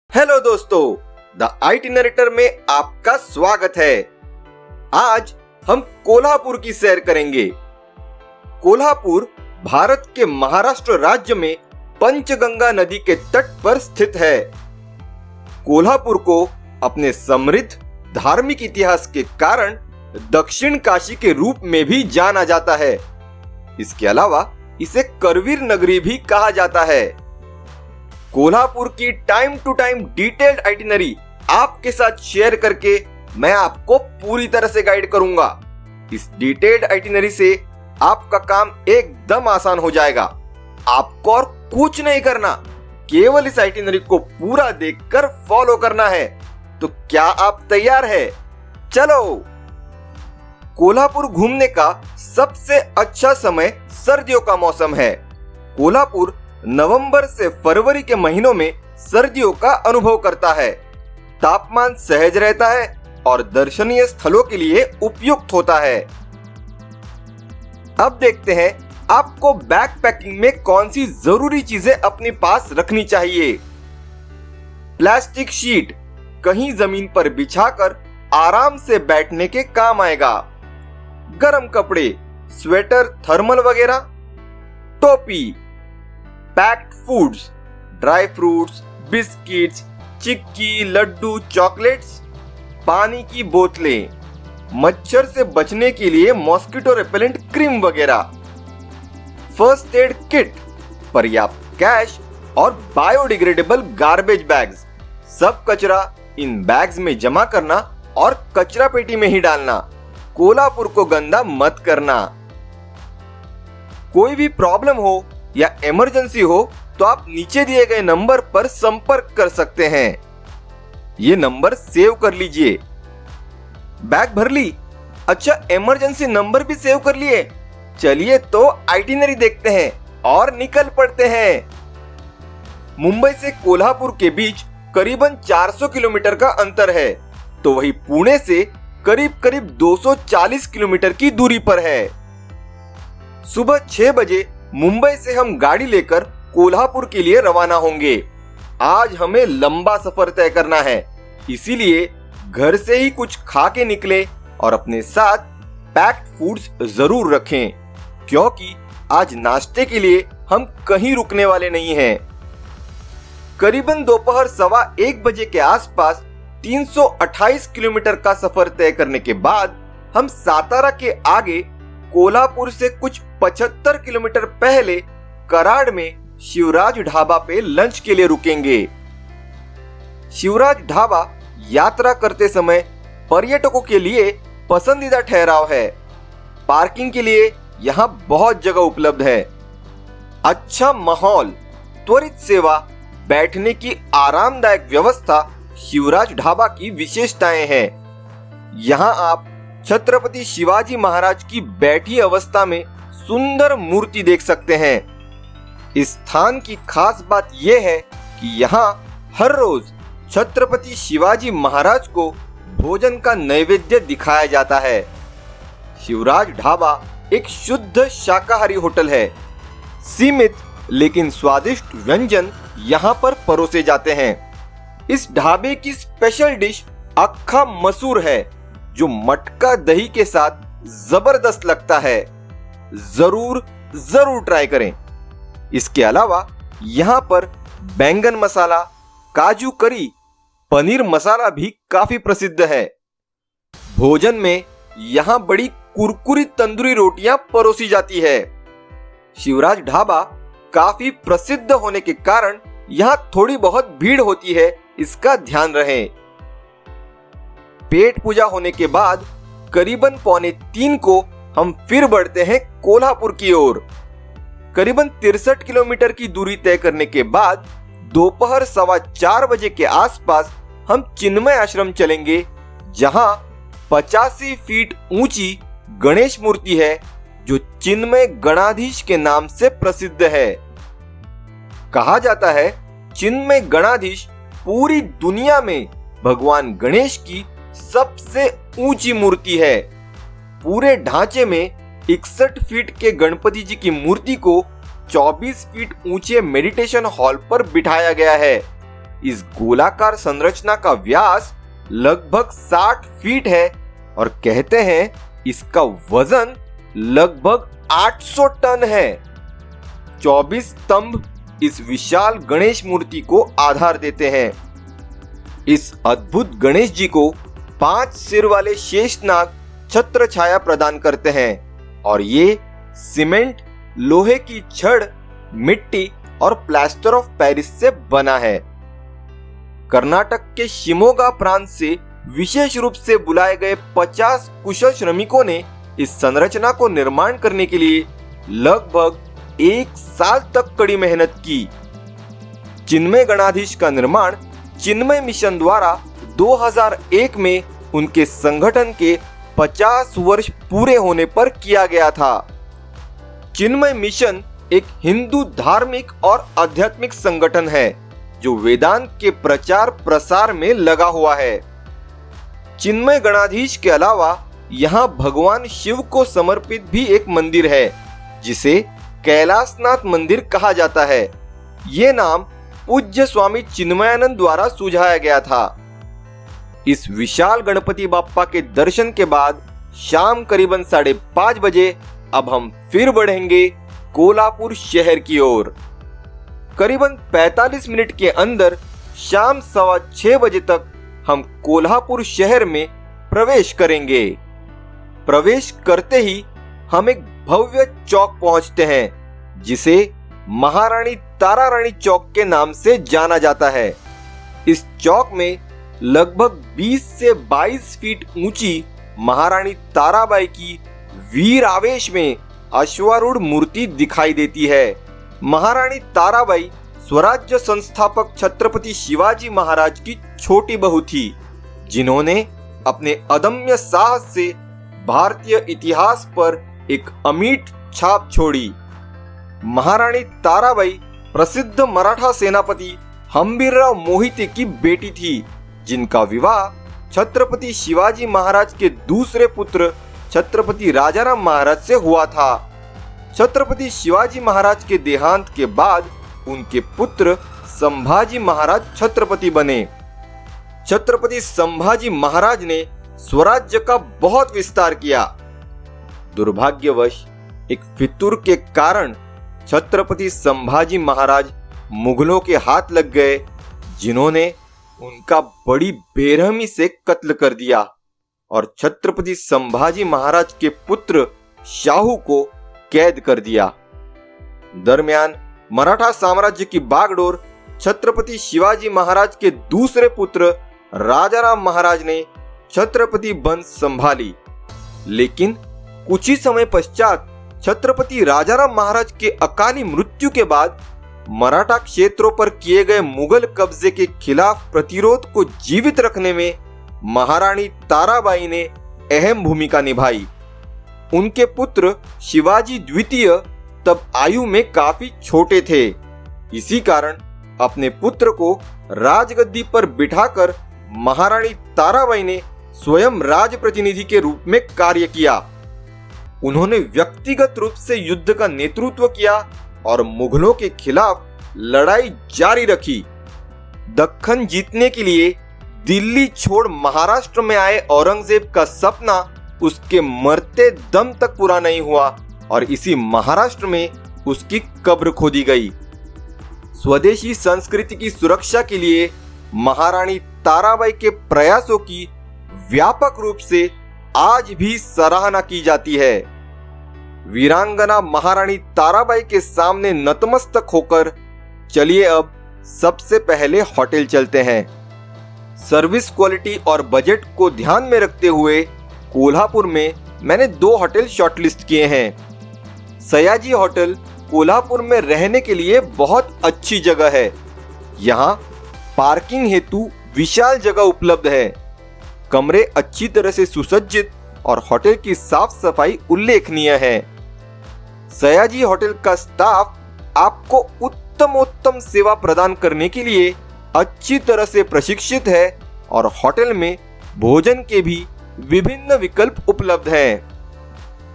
Hello दोस्तों, the IT narrator में आपका स्वागत है। आज हम कोल्हापुर की सैर करेंगे। कोल्हापुर भारत के महाराष्ट्र राज्य में पंचगंगा नदी के तट पर स्थित है। कोल्हापुर को अपने समृद्ध धार्मिक इतिहास के कारण दक्षिण काशी के रूप में भी जाना जाता है। इसके अलावा इसे करवीर नगरी भी कहा जाता है। कोल्हापुर की time to time detailed itinerary आपके साथ शेयर करके मैं आपको पूरी तरह से गाइड करूंगा। इस डिटेल्ड आइटिनरी से आपका काम एकदम आसान हो जाएगा। आपको और कुछ नहीं करना, केवल इस आइटिनरी को पूरा देखकर फॉलो करना है। तो क्या आप तैयार हैं? चलो। कोल्हापुर घूमने का सबसे अच्छा समय सर्दियों का मौसम है। कोल्हापुर नवंबर से फरवरी के महीनों में सर्दियों का अनुभव करता है। तापमान सहज रहता है और दर्शनीय स्थलों के लिए उपयुक्त होता है। अब देखते हैं आपको बैकपैकिंग में कौन सी जरूरी चीजें अपने पास रखनी चाहिए। प्लास्टिक शीट कहीं जमीन पर बिछाकर आराम से बैठने के काम आएगा। गर्म कपड़े, स्वेटर, थर्मल वगैरह। टोपी, packed foods, dry fruits, biscuits, chikki, laddoo, chocolates, पानी की बोतलें, मच्छर से बचने के लिए मॉस्किटो रेपेलेंट क्रीम वगैरह, फर्स्ट एड किट, पर्याप्त कैश और बायोडिग्रेडेबल गार्बेज बैग्स। सब कचरा इन बैग्स में जमा करना और कचरा पेटी में ही डालना। कोल्हापुर को गंदा मत करना। कोई भी प्रॉब्लम हो या इमरजेंसी हो तो आप नीचे दिए गए नंबर पर संपर्क कर सकते हैं। ये नंबर सेव कर लीजिए। बैग भर ली? अच्छा, इमरजेंसी नंबर भी सेव कर लिए? चलिए तो आइटिनरी देखते हैं और निकल पड़ते हैं। मुंबई से कोल्हापुर के बीच करीबन 400 किलोमीटर का अंतर है, तो वही पुणे से करीब 240 किलोमीटर की दूरी पर है। सुबह 6 बजे मुंबई से हम गाड़ी लेकर कोल्हापुर के लिए रवाना होंगे। आज हमें लंबा सफर तय करना है, इसीलिए घर से ही कुछ खा के निकले और अपने साथ पैक्ड फूड्स जरूर रखें, क्योंकि आज नाश्ते के लिए हम कहीं रुकने वाले नहीं हैं। करीबन दोपहर 1:15 बजे के आसपास 328 किलोमीटर का सफर तय करने के बाद हम सातारा के आगे कोल्हापुर से कुछ 75 किलोमीटर पहले कराड़ में शिवराज ढाबा पे लंच के लिए रुकेंगे। शिवराज ढाबा यात्रा करते समय पर्यटकों के लिए पसंदीदा ठहराव है। पार्किंग के लिए यहाँ बहुत जगह उपलब्ध है। अच्छा माहौल, त्वरित सेवा, बैठने की आरामदायक व्यवस्था शिवराज ढाबा की विशेषताएं हैं। यहाँ आप छत्रपति शिवाजी महाराज की बैठी अवस्था में सुंदर मूर्ति देख सकते हैं। इस स्थान की खास बात यह है कि यहाँ हर रोज छत्रपति शिवाजी महाराज को भोजन का नैवेद्य दिखाया जाता है। शिवराज ढाबा एक शुद्ध शाकाहारी होटल है। सीमित लेकिन स्वादिष्ट व्यंजन यहाँ पर परोसे जाते हैं। इस ढाबे की स्पेशल डिश अक्खा मसूर है, जो मटका दही के साथ जबरदस्त लगता है। जरूर ट्राई करें। इसके अलावा यहाँ पर बैंगन मसाला, काजू करी, पनीर मसाला भी काफी प्रसिद्ध है। भोजन में यहाँ बड़ी कुरकुरी तंदूरी रोटियां परोसी जाती है। शिवराज ढाबा काफी प्रसिद्ध होने के कारण यहाँ थोड़ी बहुत भीड़ होती है, इसका ध्यान रहे। पेट पूजा होने के बाद करीबन 2:45 को हम फिर बढ़ते हैं कोल्हापुर की ओर। करीबन 63 किलोमीटर की दूरी तय करने के बाद दोपहर 4:15 बजे के आसपास हम चिन्मय आश्रम चलेंगे, जहां 85 फीट ऊंची गणेश मूर्ति है, जो चिन्मय गणाधीश के नाम से प्रसिद्ध है। कहा जाता है चिन्मय गणाधीश पूरी दुनिया में भगवान गणेश की सबसे ऊंची मूर्ति है। पूरे ढांचे में 61 फीट के गणपति जी की मूर्ति को 24 फीट ऊंचे मेडिटेशन हॉल पर बिठाया गया है। इस गोलाकार संरचना का व्यास लगभग 60 फीट है और कहते हैं इसका वजन लगभग 800 टन है। 24 स्तंभ इस विशाल गणेश मूर्ति को आधार देते हैं। इस अद्भुत गणेश जी को 5 सिर वाले शेषनाग छत्र छाया प्रदान करते हैं और ये सीमेंट, लोहे की छड़, मिट्टी और प्लास्टर ऑफ पेरिस से बना है। कर्नाटक के शिमोगा प्रांत से विशेष रूप से बुलाए गए 50 कुशल श्रमिकों ने इस संरचना को निर्माण करने के लिए लगभग 1 साल तक कड़ी मेहनत की। चिन्मय गणाधीश का निर्माण चिन्मय मिशन द्वारा 2001 में उनके संगठन के 50 वर्ष पूरे होने पर किया गया था। चिन्मय मिशन एक हिंदू धार्मिक और आध्यात्मिक संगठन है जो वेदांत के प्रचार प्रसार में लगा हुआ है। चिन्मय गणाधीश के अलावा यहाँ भगवान शिव को समर्पित भी एक मंदिर है जिसे कैलाशनाथ मंदिर कहा जाता है। ये नाम पूज्य स्वामी चिन्मयानंद द्वारा सुझाया गया था। इस विशाल गणपति बाप्पा के दर्शन के बाद शाम करीबन 5:30 बजे अब हम फिर बढ़ेंगे कोल्हापुर शहर की ओर। करीबन 45 मिनट के अंदर शाम 6:15 बजे तक हम कोल्हापुर शहर में प्रवेश करेंगे। प्रवेश करते ही हम एक भव्य चौक पहुंचते हैं जिसे महारानी तारारानी चौक के नाम से जाना जाता है। इस चौक में लगभग 20 से 22 फीट ऊंची महारानी ताराबाई की वीर आवेश में अश्वारूढ़ मूर्ति दिखाई देती है। महारानी ताराबाई स्वराज्य संस्थापक छत्रपति शिवाजी महाराज की छोटी बहू थी जिन्होंने अपने अदम्य साहस से भारतीय इतिहास पर एक अमिट छाप छोड़ी। महारानी ताराबाई प्रसिद्ध मराठा सेनापति हंबीरराव मोहिते की बेटी थी जिनका विवाह छत्रपति शिवाजी महाराज के दूसरे पुत्र छत्रपति राजाराम महाराज से हुआ था। छत्रपति शिवाजी महाराज के देहांत के बाद उनके पुत्र संभाजी महाराज छत्रपति बने। छत्रपति संभाजी महाराज ने स्वराज्य का बहुत विस्तार किया। दुर्भाग्यवश एक फितूर के कारण छत्रपति संभाजी महाराज मुगलों के हाथ लग गए जिन्होंने उनका बड़ी बेरहमी से कत्ल कर दिया और छत्रपति संभाजी महाराज के पुत्र शाहू को कैद कर दिया। दरमियान मराठा साम्राज्य की बागडोर छत्रपति शिवाजी महाराज के दूसरे पुत्र राजाराम महाराज ने छत्रपति वंश संभाली, लेकिन कुछ ही समय पश्चात छत्रपति राजाराम महाराज के अकाली मृत्यु के बाद मराठा क्षेत्रों पर किए गए मुगल कब्जे के खिलाफ प्रतिरोध को जीवित रखने में महारानी ताराबाई ने अहम भूमिका निभाई। उनके पुत्र शिवाजी द्वितीय तब आयु में काफी छोटे थे। इसी कारण अपने पुत्र को राजगद्दी पर बिठाकर महारानी ताराबाई ने स्वयं राजप्रतिनिधि के रूप में कार्य किया। उन्होंने व्यक्तिगत रूप से युद्ध का नेतृत्व किया और मुगलों के खिलाफ लड़ाई जारी रखी। दक्खन जीतने के लिए दिल्ली छोड़ महाराष्ट्र में आए औरंगजेब का सपना उसके मरते दम तक पूरा नहीं हुआ और इसी महाराष्ट्र में उसकी कब्र खोदी गई। स्वदेशी संस्कृति की सुरक्षा के लिए महारानी ताराबाई के प्रयासों की व्यापक रूप से आज भी सराहना की जाती है। वीरांगना महारानी ताराबाई के सामने नतमस्तक होकर चलिए अब सबसे पहले होटल चलते हैं। सर्विस क्वालिटी और बजट को ध्यान में रखते हुए कोल्हापुर में मैंने 2 होटल शॉर्टलिस्ट किए हैं। सयाजी होटल कोल्हापुर में रहने के लिए बहुत अच्छी जगह है। यहाँ पार्किंग हेतु विशाल जगह उपलब्ध है। कमरे अच्छी तरह से सुसज्जित और होटल की साफ सफाई उल्लेखनीय है। सयाजी होटल का स्टाफ आपको उत्तम सेवा प्रदान करने के लिए अच्छी तरह से प्रशिक्षित है और होटल में भोजन के भी विभिन्न विकल्प उपलब्ध हैं।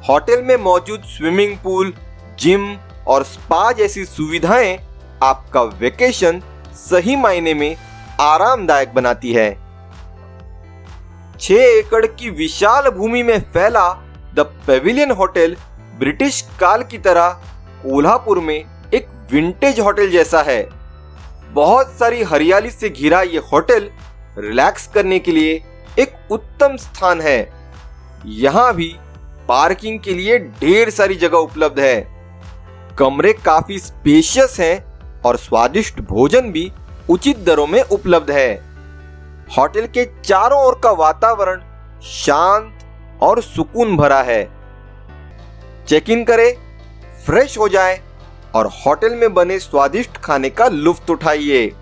होटल में मौजूद स्विमिंग पूल, जिम और स्पा जैसी सुविधाएं आपका वेकेशन सही मायने में आरामदायक बनाती है। 6 एकड़ की विशाल भूमि में फैला द पेविलियन होटल ब्रिटिश काल की तरह कोल्हापुर में एक विंटेज होटल जैसा है। बहुत सारी हरियाली से घिरा ये होटल रिलैक्स करने के लिए एक उत्तम स्थान है। यहाँ भी पार्किंग के लिए ढेर सारी जगह उपलब्ध है। कमरे काफी स्पेशियस हैं और स्वादिष्ट भोजन भी उचित दरों में उपलब्ध है। होटल के चारों ओर का वातावरण शांत और सुकून भरा है। चेक इन करें, फ्रेश हो जाएं और होटल में बने स्वादिष्ट खाने का लुत्फ उठाइए।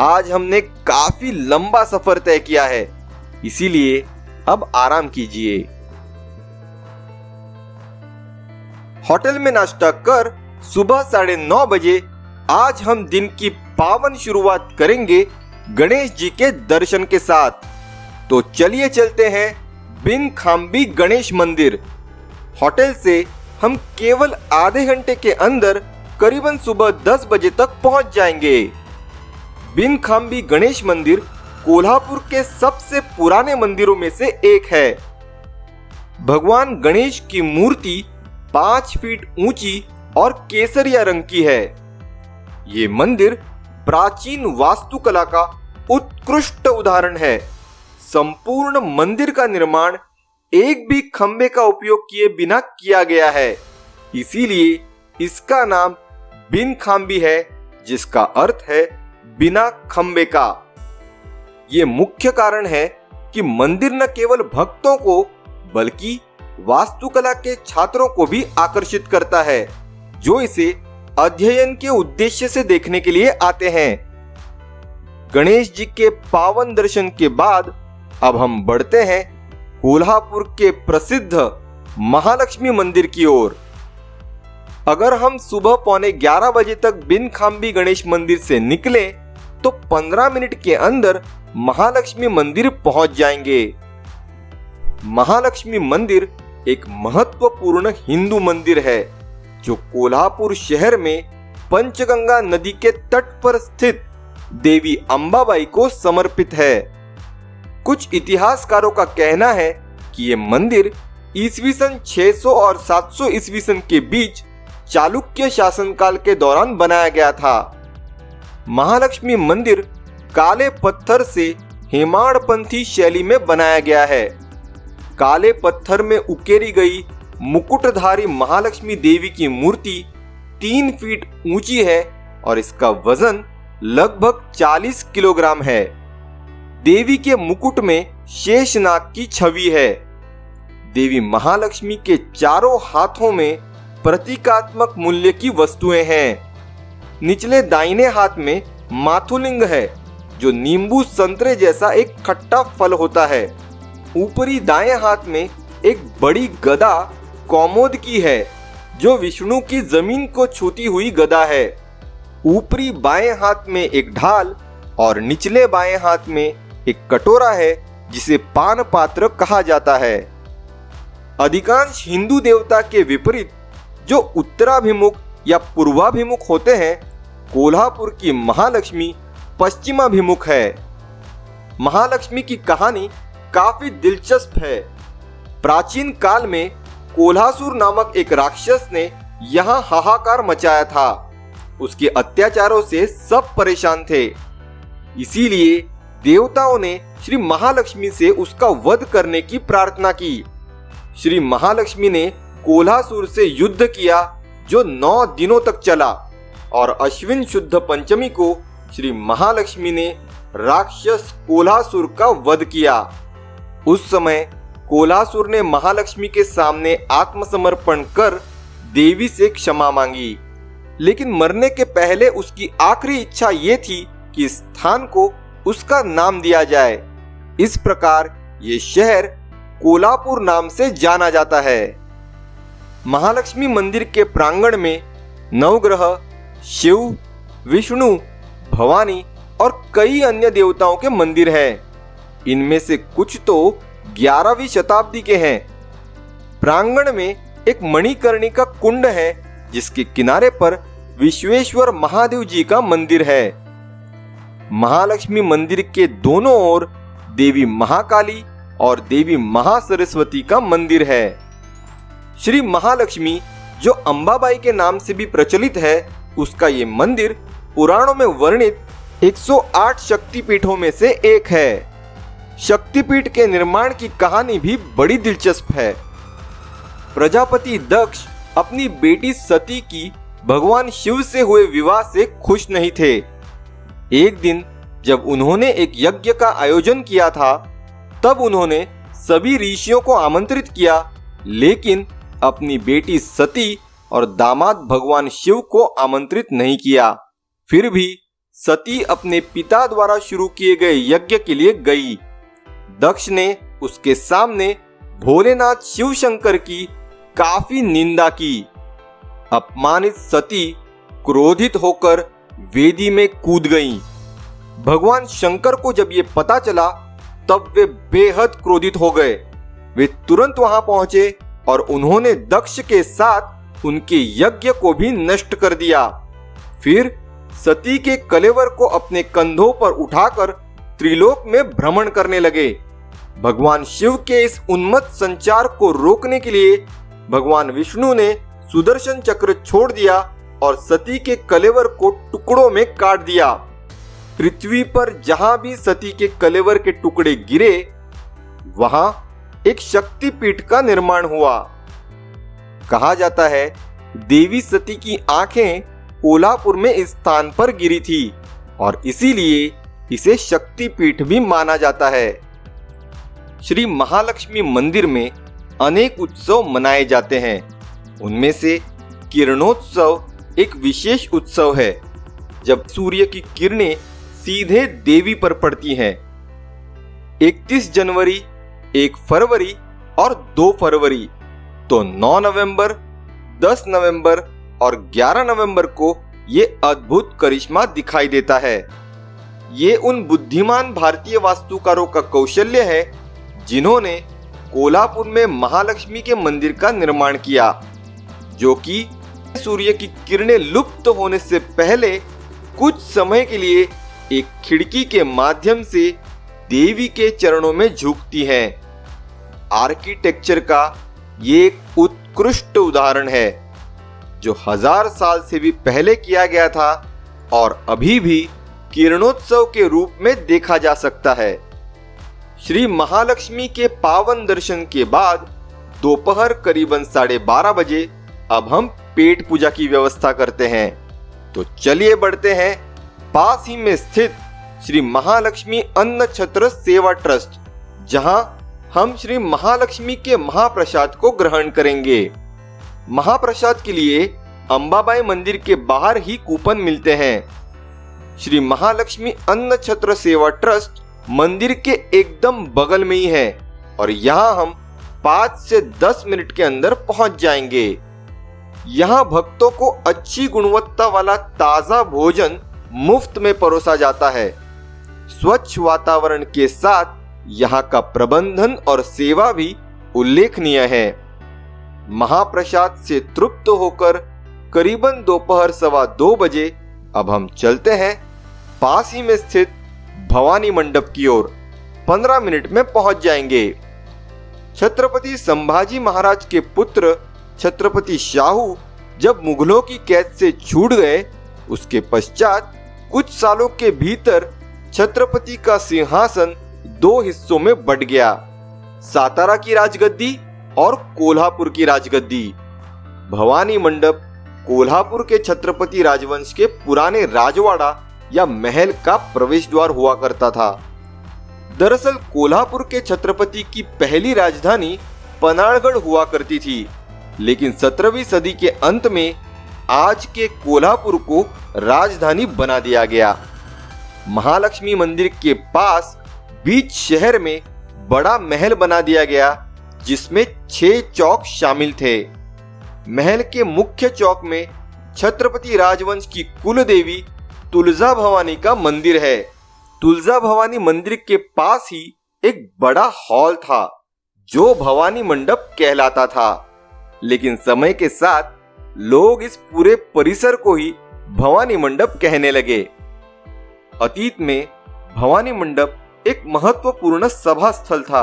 आज हमने काफी लंबा सफर तय किया है, इसीलिए अब आराम कीजिए। होटल में नाश्ता कर सुबह 9:30 बजे आज हम दिन की पावन शुरुआत करेंगे गणेश जी के दर्शन के साथ। तो चलिए चलते हैं बिन खाम्बी गणेश मंदिर। होटल से हम केवल आधे घंटे के अंदर करीबन सुबह 10 बजे तक पहुंच जाएंगे। बिन खाम्बी गणेश मंदिर कोल्हापुर के सबसे पुराने मंदिरों में से एक है। भगवान गणेश की मूर्ति 5 फीट ऊंची और केसरिया रंग की है। ये मंदिर प्राचीन वास्तुकला का उत्कृष्ट उदाहरण है। संपूर्ण मंदिर का निर्माण एक भी खंबे का उपयोग किए बिना किया गया है, इसीलिए इसका नाम बिन खाम्बी है, जिसका अर्थ है बिना खंबे का। ये मुख्य कारण है कि मंदिर न केवल भक्तों को बल्कि वास्तुकला के छात्रों को भी आकर्षित करता है, जो इसे अध्ययन के उद्देश्य से देखने के लिए आते हैं। गणेश जी के पावन दर्शन के बाद अब हम बढ़ते हैं कोल्हापुर के प्रसिद्ध महालक्ष्मी मंदिर की ओर। अगर हम सुबह 11:15 बजे तक बिन खाम्बी गणेश मंदिर से निकले तो 15 मिनट के अंदर महालक्ष्मी मंदिर पहुंच जाएंगे। महालक्ष्मी मंदिर एक महत्वपूर्ण हिंदू मंदिर है जो कोल्हापुर शहर में पंचगंगा नदी के तट पर स्थित देवी अंबाबाई को समर्पित है। कुछ इतिहासकारों का कहना है कि ये मंदिर ईस्वी सन 600 और 700 ईस्वी सन के बीच चालुक्य शासनकाल के दौरान बनाया गया था। महालक्ष्मी मंदिर काले पत्थर से हेमाड़पंथी शैली में बनाया गया है। काले पत्थर में उकेरी गई मुकुटधारी महालक्ष्मी देवी की मूर्ति 3 फीट ऊंची है और इसका वजन लगभग 40 किलोग्राम है। देवी के मुकुट में शेषनाग की छवि है। देवी महालक्ष्मी के चारों हाथों में प्रतीकात्मक मूल्य की वस्तुएं हैं। निचले दाहिने हाथ में माथुलिंग है, जो नींबू संतरे जैसा एक खट्टा फल होता है। ऊपरी दाएं हाथ में एक बड़ी गदा कौमोद की है, जो विष्णु की जमीन को छूती हुई गदा है। ऊपरी बाएं हाथ में एक ढाल और निचले बाएं हाथ में एक कटोरा है, जिसे पान पात्र कहा जाता है। अधिकांश हिंदू देवता के विपरीत जो उत्तराभिमुख या पूर्वाभिमुख होते हैं, कोल्हापुर की महालक्ष्मी पश्चिमाभिमुख है। महालक्ष्मी की कहानी काफी दिलचस्प है। प्राचीन काल में कोल्हासुर नामक एक राक्षस ने यहाँ हाहाकार मचाया था। उसके अत्याचारों से सब परेशान थे, इसीलिए देवताओं ने श्री महालक्ष्मी से उसका वध करने की प्रार्थना की। श्री महालक्ष्मी ने कोल्हासुर से युद्ध किया, जो 9 दिनों तक चला, और अश्विन शुद्ध पंचमी को श्री महालक्ष्मी ने राक्षस कोल्हासुर का वध किया। उस समय कोल्हासुर ने महालक्ष्मी के सामने आत्मसमर्पण कर देवी से क्षमा मांगी, लेकिन मरने के पहले उसकी आखिरी इच्छा ये थी कि इस स्थान को उसका नाम दिया जाए। इस प्रकार ये शहर कोल्हापुर नाम से जाना जाता है। महालक्ष्मी मंदिर के प्रांगण में नवग्रह, शिव, विष्णु, भवानी और कई अन्य देवताओं के मंदिर हैं। इनमें से कुछ तो 11वीं शताब्दी के हैं। प्रांगण में एक मणिकर्णिका कुंड है, जिसके किनारे पर विश्वेश्वर महादेव जी का मंदिर है। महालक्ष्मी मंदिर के दोनों ओर देवी महाकाली और देवी महासरस्वती का मंदिर है। श्री महालक्ष्मी जो अंबाबाई के नाम से भी प्रचलित है, उसका ये मंदिर पुराणों में वर्णित 108 शक्तिपीठों में से एक है। शक्तिपीठ के निर्माण की कहानी भी बड़ी दिलचस्प है। प्रजापति दक्ष अपनी बेटी सती की भगवान शिव से हुए विवाह से खुश नहीं थे। एक दिन जब उन्होंने एक यज्ञ का आयोजन किया था, तब उन्होंने सभी ऋषियों को आमंत्रित किया, लेकिन अपनी बेटी सती और दामाद भगवान शिव को आमंत्रित नहीं किया। फिर भी सती अपने पिता द्वारा शुरू किए गए यज्ञ के लिए गई। दक्ष ने उसके सामने भोलेनाथ शिव शंकर की काफी निंदा की। अपमानित सती क्रोधित होकर वेदी में कूद गईं। भगवान शंकर को जब ये पता चला, तब वे बेहद क्रोधित हो गए। वे तुरंत वहां पहुंचे और उन्होंने दक्ष के साथ उनके यज्ञ को भी नष्ट कर दिया। फिर सती के कलेवर को अपने कंधों पर उठाकर त्रिलोक में भ्रमण करने लगे। भगवान शिव के इस उन्मत्त संचार को रोकने के लिए भगवान विष्णु ने सुदर्शन चक्र छोड़ दिया और सती के कलेवर को टुकड़ों में काट दिया। पृथ्वी पर जहां भी सती के कलेवर के टुकड़े गिरे, वहां एक शक्तिपीठ का निर्माण हुआ। कहा जाता है देवी सती की आंखें कोल्हापुर में इस स्थान पर गिरी थी और इसीलिए इसे शक्तिपीठ भी माना जाता है। श्री महालक्ष्मी मंदिर में अनेक उत्सव मनाए जाते हैं। उनमें से किरणोत्सव एक विशेष उत्सव है, जब सूर्य की किरणें सीधे देवी पर पड़ती हैं। 31 जनवरी, 1 फरवरी और 2 फरवरी, तो 9 नवंबर, 10 नवंबर और 11 नवंबर को ये अद्भुत करिश्मा दिखाई देता है। ये उन बुद्धिमान भारतीय वास्तुकारों का कौशल्य है जिन्होंने कोल्हापुर में महालक्ष्मी के मंदिर का निर्माण किया, जो कि सूर्य की किरणें लुप्त होने से पहले कुछ समय के लिए एक खिड़की के माध्यम से देवी के चरणों में झुकती हैं। आर्किटेक्चर का ये एक उत्कृष्ट उदाहरण है, जो 1000 साल से भी पहले किया गया था और अभी भी किरणोत्सव के रूप में देखा जा सकता है। श्री महालक्ष्मी के पावन दर्शन के बाद दोपहर करीबन 12:30 बजे अब हम पेट पूजा की व्यवस्था करते हैं। तो चलिए बढ़ते हैं पास ही में स्थित श्री महालक्ष्मी अन्न छत्र सेवा ट्रस्ट, जहां हम श्री महालक्ष्मी के महाप्रसाद को ग्रहण करेंगे। महाप्रसाद के लिए अंबाबाई मंदिर के बाहर ही कूपन मिलते हैं। श्री महालक्ष्मी अन्न छत्र सेवा ट्रस्ट मंदिर के एकदम बगल में ही है और यहाँ हम 5 से 10 मिनट के अंदर पहुंच जाएंगे। यहाँ भक्तों को अच्छी गुणवत्ता वाला ताजा भोजन मुफ्त में परोसा जाता है। स्वच्छ वातावरण के साथ यहाँ का प्रबंधन और सेवा भी उल्लेखनीय है। महाप्रसाद से तृप्त होकर करीबन दोपहर 1:15 बजे अब हम चलते हैं पास ही में स्थित भवानी मंडप की ओर। 15 मिनट में पहुंच जाएंगे। छत्रपति संभाजी महाराज के पुत्र छत्रपति शाहू जब मुगलों की कैद से छूट गए, उसके पश्चात कुछ सालों के भीतर छत्रपति का सिंहासन 2 हिस्सों में बंट गया, सातारा की राजगद्दी और कोल्हापुर की राजगद्दी। भवानी मंडप कोल्हापुर के छत्रपति राजवंश के पुराने राजवाड़ा या महल का प्रवेश द्वार हुआ करता था। दरअसल कोल्हापुर के छत्रपति की पहली राजधानी पनाड़गढ़ हुआ करती थी, लेकिन 17वीं सदी के अंत में आज के कोल्हापुर को राजधानी बना दिया गया। महालक्ष्मी मंदिर के पास बीच शहर में बड़ा महल बना दिया गया, जिसमें 6 चौक शामिल थे। महल के मुख्य चौक में छत्रपति राजवंश की कुल देवी तुलजा भवानी का मंदिर है। तुलजा भवानी मंदिर के पास ही एक बड़ा हॉल था, जो भवानी मंडप कहलाता था, लेकिन समय के साथ लोग इस पूरे परिसर को ही भवानी मंडप कहने लगे। अतीत में भवानी मंडप एक महत्वपूर्ण सभा स्थल था।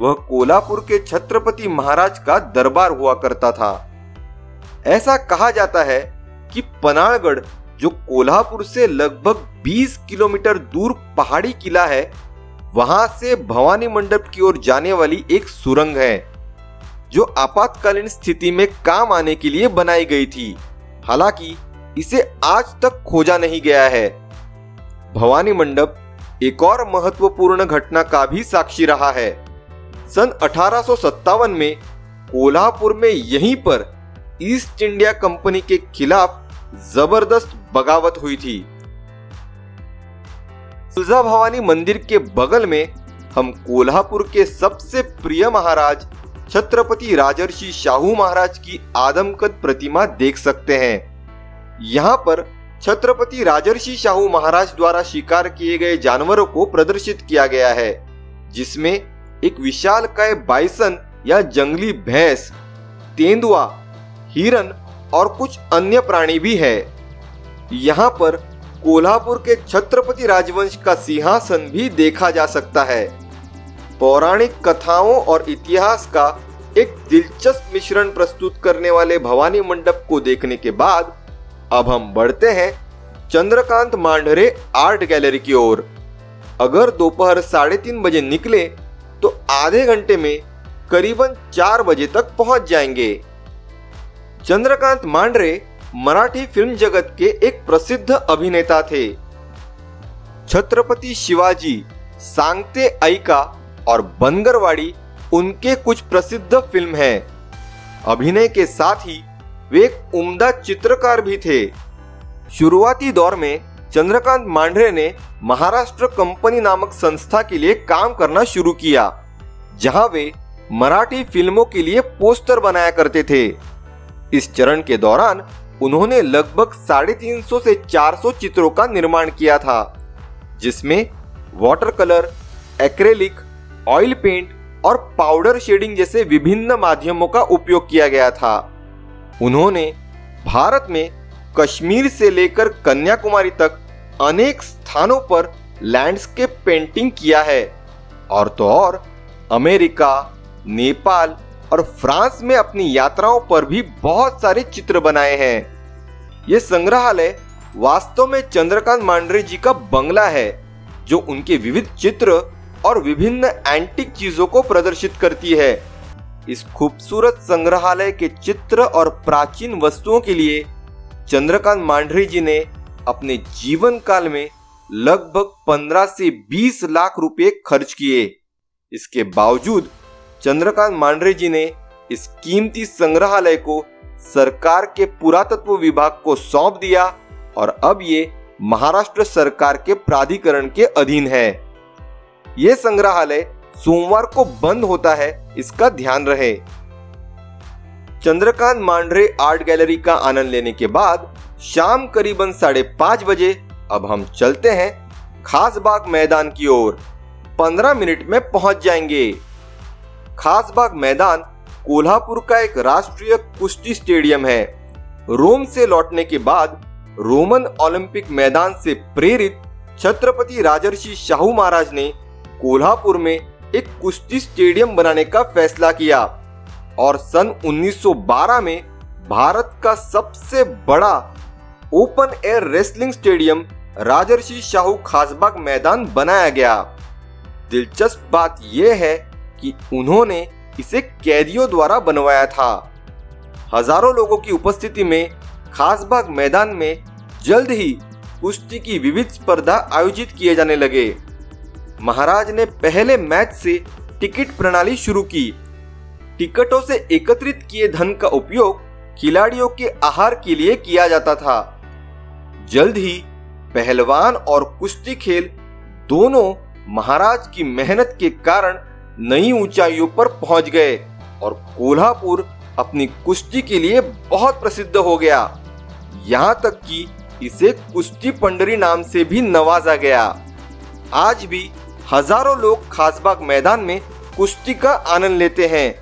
वह कोल्हापुर के छत्रपति महाराज का दरबार हुआ करता था। ऐसा कहा जाता है कि पनाड़गढ़, जो कोल्हापुर से लगभग 20 किलोमीटर दूर पहाड़ी किला है, वहां से भवानी मंडप की ओर जाने वाली एक सुरंग है, जो आपातकालीन स्थिति में काम आने के लिए बनाई गई थी। हालांकि इसे आज तक खोजा नहीं गया है। भवानी मंडप एक और महत्वपूर्ण घटना का भी साक्षी रहा है। सन 1857 में कोल्हापुर में यहीं पर ईस्ट इंडिया कंपनी के खिलाफ जबरदस्त बगावत हुई थी। तुलजा भवानी मंदिर के बगल में हम कोल्हापुर के सबसे प्रिय महाराज छत्रपति राजर्षि शाहू महाराज की आदमकद प्रतिमा देख सकते हैं। यहाँ पर छत्रपति राजर्षि शाहू महाराज द्वारा शिकार किए गए जानवरों को प्रदर्शित किया गया है, जिसमें एक विशालकाय बाइसन या जंगली भैंस, तेंदुआ, हिरन और कुछ अन्य प्राणी भी है। यहाँ पर कोल्हापुर के छत्रपति राजवंश का सिंहासन भी देखा जा सकता है। पौराणिक कथाओं और इतिहास का एक दिलचस्प मिश्रण प्रस्तुत करने वाले भवानी मंडप को देखने के बाद अब हम बढ़ते हैं चंद्रकांत मांढरे आर्ट गैलरी की ओर। अगर दोपहर 3:30 बजे निकले तो आधे घंटे में करीबन 4 बजे तक पहुंच जाएंगे। चंद्रकांत मांढरे मराठी फिल्म जगत के एक प्रसिद्ध अभिनेता थे। छत्रपति शिवाजी, सांगते ऐका और बनगरवाड़ी उनके कुछ प्रसिद्ध फिल्म हैं। अभिनय के साथ ही वे एक उम्दा चित्रकार भी थे। शुरुआती दौर में चंद्रकांत मांढरे ने महाराष्ट्र कंपनी नामक संस्था के लिए काम करना शुरू किया, जहां वे मराठी फिल्मों के लिए पोस्टर बनाया करते थे। इस चरण के दौरान उन्होंने लगभग 350 से 400 चित्रों का निर्माण किया था, जिसमें water colour, acrylic, oil paint और पाउडर शेडिंग जैसे विभिन्न माध्यमों का उपयोग किया गया था। उन्होंने भारत में कश्मीर से लेकर कन्याकुमारी तक अनेक स्थानों पर लैंडस्केप पेंटिंग किया है, और तो और अमेरिका, नेपाल और फ्रांस में अपनी यात्राओं पर भी बहुत सारे चित्र बनाए हैं। ये संग्रहालय वास्तव में चंद्रकांत मांढरे जी का बंगला है, जो उनके विविध चित्र और विभिन्न एंटीक चीजों को प्रदर्शित करती है। इस खूबसूरत संग्रहालय के चित्र और प्राचीन वस्तुओं के लिए चंद्रकांत मांढरे जी ने अपने जीवन काल में लगभग 15 से 20 लाख रुपए खर्च किए। इसके बावजूद चंद्रकांत मांढरे जी ने इस कीमती संग्रहालय को सरकार के पुरातत्व विभाग को सौंप दिया और अब ये महाराष्ट्र सरकार के प्राधिकरण के अधीन है। ये संग्रहालय सोमवार को बंद होता है, इसका ध्यान रहे। चंद्रकांत मांढरे आर्ट गैलरी का आनंद लेने के बाद शाम करीबन 5:30 बजे अब हम चलते हैं खासबाग मैदान की ओर। 15 मिनट में पहुंच जाएंगे। खासबाग मैदान कोल्हापुर का एक राष्ट्रीय कुश्ती स्टेडियम है। रोम से लौटने के बाद रोमन ओलंपिक मैदान से प्रेरित छत्रपति राजर्षि शाहू महाराज ने कोल्हापुर में एक कुश्ती स्टेडियम बनाने का फैसला किया और सन 1912 में भारत का सबसे बड़ा ओपन एयर रेसलिंग स्टेडियम राजर्षि शाहू खासबाग मैदान बनाया गया। दिलचस्प बात यह है कि उन्होंने इसे कैदियों द्वारा बनवाया था। हजारों लोगों की उपस्थिति में खासबाग मैदान में जल्द ही कुश्ती की विविध स्पर्धा आयोजित किए जाने लगे। महाराज ने पहले मैच से टिकट प्रणाली शुरू की। टिकटों से एकत्रित किए धन का उपयोग खिलाड़ियों के आहार के लिए किया जाता था। जल्द ही पहलवान और कुश्ती खेल दोनों महाराज की मेहनत के कारण नई ऊंचाइयों पर पहुंच गए और कोल्हापुर अपनी कुश्ती के लिए बहुत प्रसिद्ध हो गया। यहाँ तक कि इसे कुश्ती पंडरी नाम से भी नवाजा गया। आज भी हजारों लोग खासबाग मैदान में कुश्ती का आनंद लेते हैं।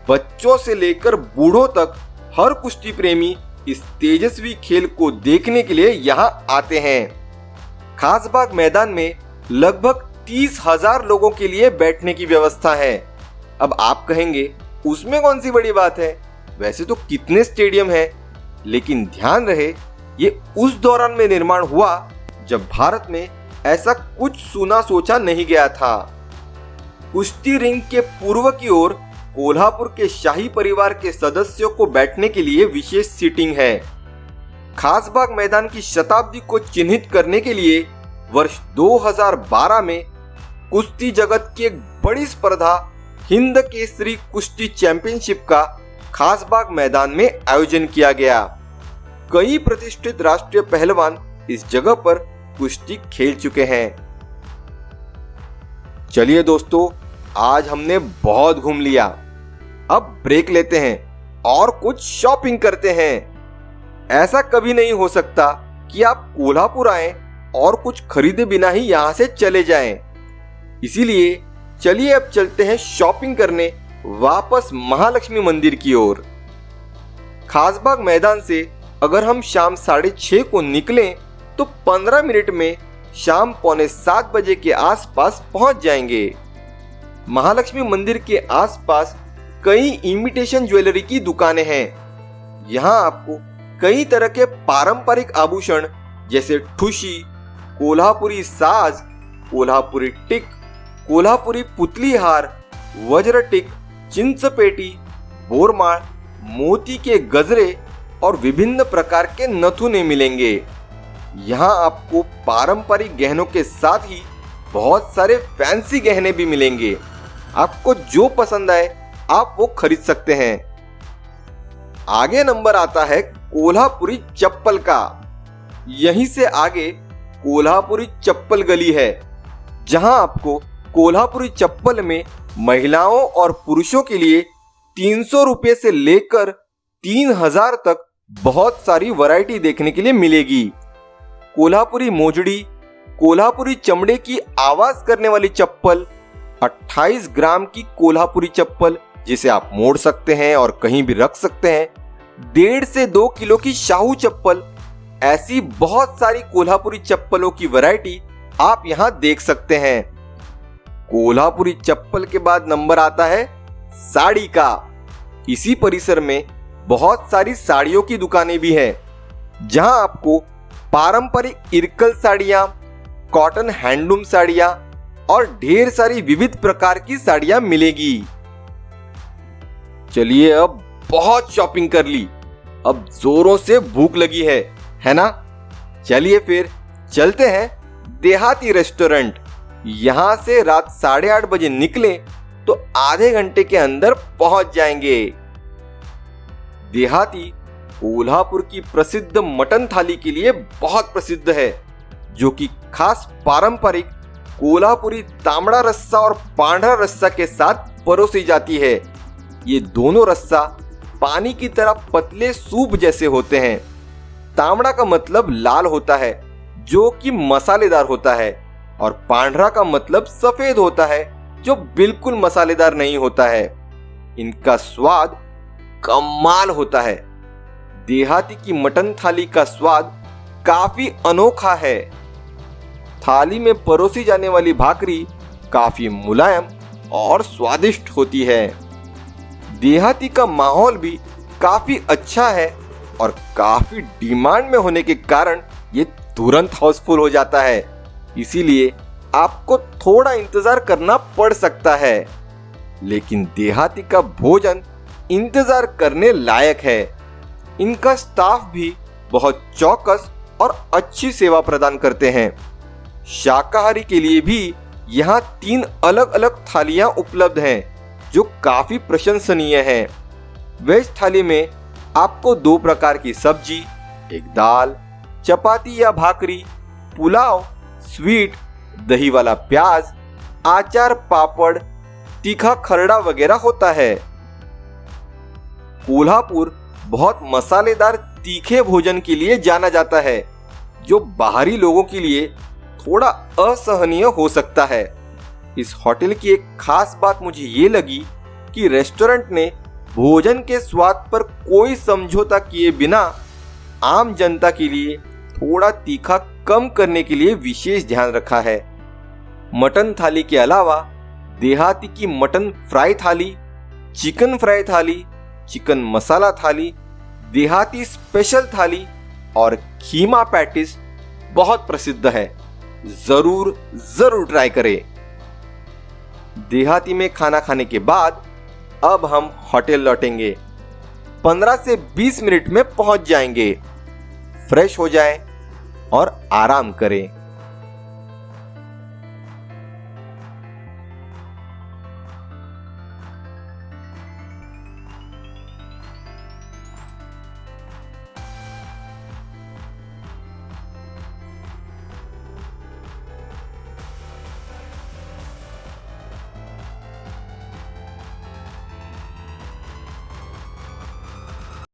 बच्चों से लेकर बूढ़ों तक हर कुश्ती प्रेमी इस तेजस्वी खेल को देखने के लिए यहाँ आते हैं। खासबाग मैदान में लगभग 30,000 लोगों के लिए बैठने की व्यवस्था है। अब आप कहेंगे उसमें कौन सी बड़ी बात है, वैसे तो कितने स्टेडियम हैं, लेकिन ध्यान रहे ये उस दौरान में निर्माण हुआ जब भारत में ऐसा कुछ सुना सोचा नहीं गया था। कुश्ती रिंग के पूर्व की ओर कोल्हापुर के शाही परिवार के सदस्यों को बैठने के लिए विशेष सीटिंग है। खासबाग मैदान की शताब्दी को चिन्हित करने के लिए वर्ष 2012 में कुश्ती जगत की एक बड़ी स्पर्धा हिंद केसरी कुश्ती चैंपियनशिप का खासबाग मैदान में आयोजन किया गया। कई प्रतिष्ठित राष्ट्रीय पहलवान इस जगह पर कुश्ती खेल चुके हैं। चलिए दोस्तों, आज हमने बहुत घूम लिया, अब ब्रेक लेते हैं और कुछ शॉपिंग करते हैं। ऐसा कभी नहीं हो सकता कि आप कोल्हापुर आएं और कुछ खरीदे बिना ही यहां से चले जाएं। इसीलिए चलिए अब चलते हैं शॉपिंग करने वापस महालक्ष्मी मंदिर की ओर। खासबाग मैदान से अगर हम शाम 6:30 को निकलें तो 15 मिनट में शाम 6:45 बजे के आसपास पहुंच जाएंगे। महालक्ष्मी मंदिर के आसपास कई इमिटेशन ज्वेलरी की दुकानें हैं। यहां आपको कई तरह के पारंपरिक आभूषण जैसे ठुशी, कोल्हापुरी साज, कोल्हापुरी टिक, कोल्हापुरी पुतली हार, वज्र टिक, चिंचपेटी, बोरमाळ, मोती के गजरे और विभिन्न प्रकार के नथुने मिलेंगे। यहाँ आपको पारंपरिक गहनों के साथ ही बहुत सारे फैंसी गहने भी मिलेंगे। आपको जो पसंद आए आप वो खरीद सकते हैं। आगे नंबर आता है कोल्हापुरी चप्पल का। यहीं से आगे कोल्हापुरी चप्पल गली है, जहां आपको कोल्हापुरी चप्पल में महिलाओं और पुरुषों के लिए 300 रुपये से लेकर 3000 तक बहुत सारी वैरायटी देखने के लिए मिलेगी। कोल्हापुरी मोजड़ी, कोल्हापुरी चमड़े की आवाज करने वाली चप्पल, 28 ग्राम की कोल्हापुरी चप्पल जिसे आप मोड़ सकते हैं और कहीं भी रख सकते हैं, 1.5 से 2 किलो की शाहू चप्पल, ऐसी बहुत सारी कोल्हापुरी चप्पलों की वैरायटी आप यहां देख सकते हैं। कोल्हापुरी चप्पल के बाद नंबर आता है साड़ी का। इसी परिसर में बहुत सारी साड़ियों की दुकानें भी हैं, जहां आपको पारंपरिक इरकल साड़ियां, कॉटन हैंडलूम साड़ियां और ढेर सारी विविध प्रकार की साड़ियां मिलेगी। चलिए, अब बहुत शॉपिंग कर ली, अब जोरों से भूख लगी है ना? चलिए फिर चलते हैं देहाती रेस्टोरेंट। यहां से रात 8:30 बजे निकले तो आधे घंटे के अंदर पहुंच जाएंगे। देहाती कोल्हापुर की प्रसिद्ध मटन थाली के लिए बहुत प्रसिद्ध है, जो कि खास पारंपरिक कोल्हापुरी तांबड़ा रस्सा और पांढरा रस्सा के साथ परोसी जाती है। ये दोनों रस्सा पानी की तरह पतले सूप जैसे होते हैं। तांबड़ा का मतलब लाल होता है, जो कि मसालेदार होता है, और पांढरा का मतलब सफेद होता है, जो बिल्कुल मसालेदार नहीं होता है। इनका स्वाद कमाल होता है। देहाती की मटन थाली का स्वाद काफी अनोखा है। थाली में परोसी जाने वाली भाकरी काफी मुलायम और स्वादिष्ट होती है। देहाती का माहौल भी काफी अच्छा है और काफी डिमांड में होने के कारण ये तुरंत हाउसफुल हो जाता है। इसीलिए आपको थोड़ा इंतजार करना पड़ सकता है, लेकिन देहाती का भोजन इंतजार करने लायक है। इनका स्टाफ भी बहुत चौकस और अच्छी सेवा प्रदान करते हैं। शाकाहारी के लिए भी यहाँ 3 अलग अलग थालियां उपलब्ध हैं, जो काफी प्रशंसनीय हैं। वेज थाली में आपको 2 प्रकार की सब्जी, एक दाल, चपाती या भाकरी, पुलाव, स्वीट, दही वाला प्याज, आचार, पापड़, तीखा खरड़ा वगैरह होता है। कोल्हापुर बहुत मसालेदार तीखे भोजन के लिए जाना जाता है, जो बाहरी लोगों के लिए थोड़ा असहनीय हो सकता है। इस होटल की एक खास बात मुझे ये लगी कि रेस्टोरेंट ने भोजन के स्वाद पर कोई समझौता किए बिना आम जनता के लिए थोड़ा तीखा कम करने के लिए विशेष ध्यान रखा है। मटन थाली के अलावा देहाती की मटन फ्राई थाली, चिकन फ्राई थाली, चिकन मसाला थाली, देहाती स्पेशल थाली और खीमा पैटिस बहुत प्रसिद्ध है। जरूर जरूर ट्राई करें। देहाती में खाना खाने के बाद अब हम होटल लौटेंगे। 15 से 20 मिनट में पहुंच जाएंगे। फ्रेश हो जाएं और आराम करें।